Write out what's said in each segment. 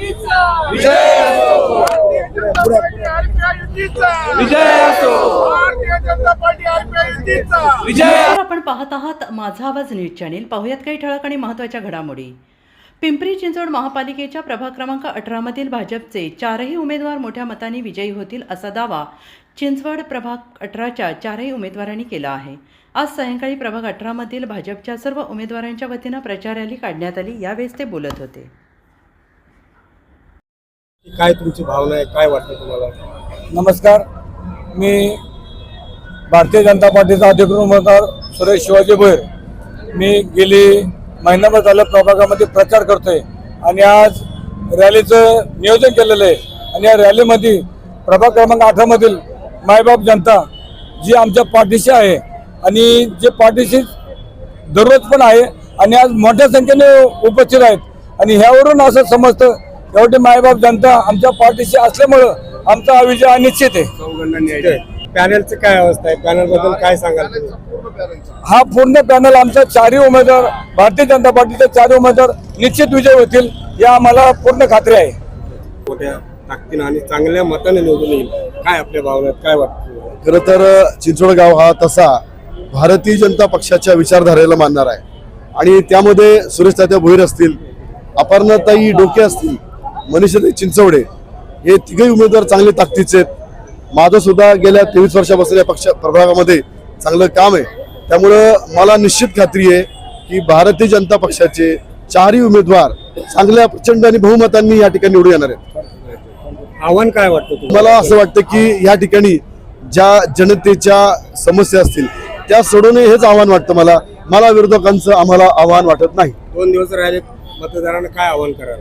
विजय असो, विजय असो, भारतीय जनता पार्टी विजय। आपण पाहत आहात माझा आवाज न्यूज चॅनेल। पाहुयात काही ठळक आणि महत्त्वाच्या घडामोडी। पिंपरी चिंचवड महापालिकेच्या प्रभाग क्रमांक 18 मधील भाजपचे 4ही उमेदवार मोठ्या मताने विजयी होतील असा दावा चिंचवड प्रभाग 18च्या 4ही उमेदवारांनी केला आहे। आज सायंकाळी प्रभाग 18 मधील भाजपच्या सर्व उमेदवारांच्या वतीने प्रचार रॅली काढण्यात आली। यावेळी ते बोलत होते। काय तुमची भावना आहे, काय वाटतं तुम्हाला? नमस्कार, मी भारतीय जनता पार्टीचा अधिकृत उमेदवार सुरेश शिवाजी भोयर। मी गेली महिनाभर झालं प्रभागामध्ये प्रचार करतोय आणि आज रॅलीचं नियोजन केलेलं आहे आणि या रॅलीमध्ये प्रभाग क्रमांक 18 मधील मायबाप जनता जी आमच्या पाठीशी आहे आणि जे पाठीशी दररोज पण आहे आणि आज मोठ्या संख्येने उपस्थित आहेत आणि ह्यावरून असं समजतं एवढी मायबाप जनता आमच्या पाठीशी असल्यामुळं आमचा विजय हा निश्चित आहे। पॅनलची काय अवस्था आहे, पॅनल बद्दल काय सांगाल? हा पूर्ण पॅनल आमचा 4ही उमेदवार भारतीय जनता पार्टीचे 4ही उमेदवार निश्चित विजय होतील या आम्हाला पूर्ण खात्री आहे। मोठ्या ताकदीने आणि चांगल्या मताने निवडून येईल, काय आपल्या भावनात काय वाटतं? खरं तर चिंचवड गाव हा तसा भारतीय जनता पक्षाच्या विचारधारेला मानणार आहे आणि त्यामध्ये सुरेश तात्या भोईर असतील, अपर्णाताई डोके असतील, मनीषाताई चिंचवडे हे तिघही उमेदवार चांगले ताकदीचे आहेत। माझं सुद्धा गेल्या 23 वर्षापासून या पक्ष प्रभागामध्ये चांगलं काम आहे, त्यामुळं मला निश्चित खात्री आहे की भारतीय जनता पक्षाचे 4ही उमेदवार चांगल्या प्रचंड आणि बहुमतांनी या ठिकाणी निवडून येणार आहेत। आव्हान काय वाटतं मला असं वाटतं की या ठिकाणी ज्या जनतेच्या समस्या असतील त्या सोडवणे हेच आव्हान वाटतं मला विरोधकांचं आम्हाला आव्हान वाटत नाही। 2 दिवस राहिले, मतदारांना काय आव्हान कराल?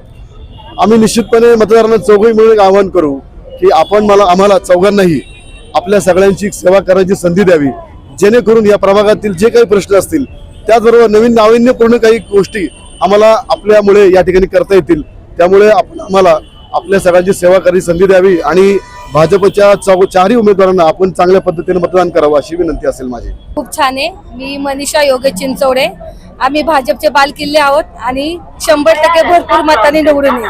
आम्ही निश्चितपणे मतदारांना चौघही मिळून एक आवाहन करू की आम्हाला चौघांनाही आपल्या सगळ्यांची सेवा करण्याची संधी द्यावी, जेणेकरून या प्रभागातील जे काही प्रश्न असतील त्याचबरोबर नवीन नाविन्यपूर्ण काही गोष्टी आम्हाला आपल्यामुळे या ठिकाणी करता येतील, त्यामुळे आम्हाला आपल्या सगळ्यांची सेवा करण्याची संधी द्यावी आणि भाजपच्या 4ही उमेदवारांना आपण चांगल्या पद्धतीने मतदान करावं अशी विनंती असेल माझी। खूप छान आहे। मी मनीषा योगेश चिंचवडे, आम्ही भाजपचे बालकिल्ले आहोत आणि 100% भरपूर मताने निवडून येऊ।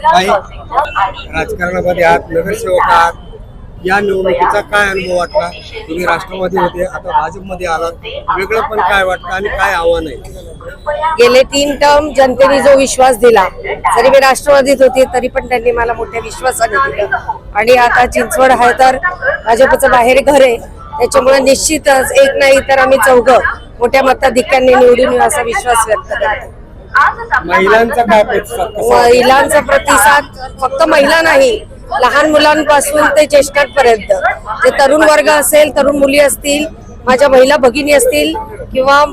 काही राजकारणामध्ये आहात, नगरसेवक आहात, या निवडणुकीचा काय अनुभव वाटला? तुम्ही राष्ट्रवादी होते, आता भाजपमध्ये आलात, वेगळं पण काय वाटतं आणि काय आव्हान आहे? गेले 3 टर्म जनतेने जो विश्वास दिला, जरी मी राष्ट्रवादीत होते तरी पण त्यांनी मला मोठ्या विश्वासाने दिलं आणि आता चिंचवड आहे तर भाजपचं बाहेर घर आहे, त्याच्यामुळे निश्चितच एक नाही तर आम्ही चौघं मोठ्या मताधिक्याने निवडून येऊ असा विश्वास व्यक्त करतो। महिलांचा काय प्रतिसाद? महिलांचा प्रतिसाद फक्त महिला नाही, लहान मुलांपासून ते ज्येष्ठांपर्यंत, जे तरुण वर्ग असेल, तरुण मुली असतील, माझ्या महिला भगिनी असतील किंवा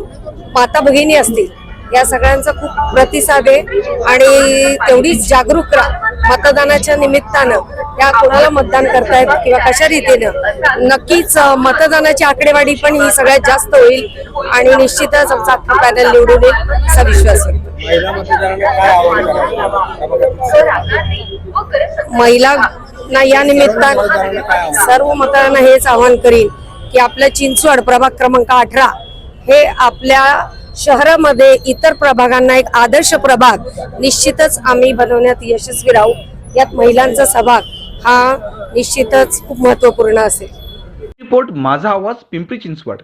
माता भगिनी असतील, या सगळ्यांचा खूप प्रतिसाद आहे आणि तेवढीच जागरूक मतदानाच्या निमित्तानं त्या कोणाला मतदान करतायत किंवा कशा रीतीनं, नक्कीच मतदानाची आकडेवारी पण ही सगळ्यात जास्त होईल आणि निश्चितच आमचा अख्खा पॅनल निवडून येईल असा विश्वास आहे। महिला मतदारांना काय आव्हान कराल? महिलांना या निमित्तानं सर्व मतदारांना हेच आवाहन करीन की आपल्या चिंचवड प्रभाग क्रमांक 18 हे आपल्या शहरामध्ये इतर प्रभागांना एक आदर्श प्रभाग निश्चितच आम्ही बनवण्यात यशस्वी राहू। यात महिलांचा सहभाग हा निश्चितच खूप महत्त्वपूर्ण असेल। रिपोर्ट माझा आवाज, पिंपरी चिंचवड।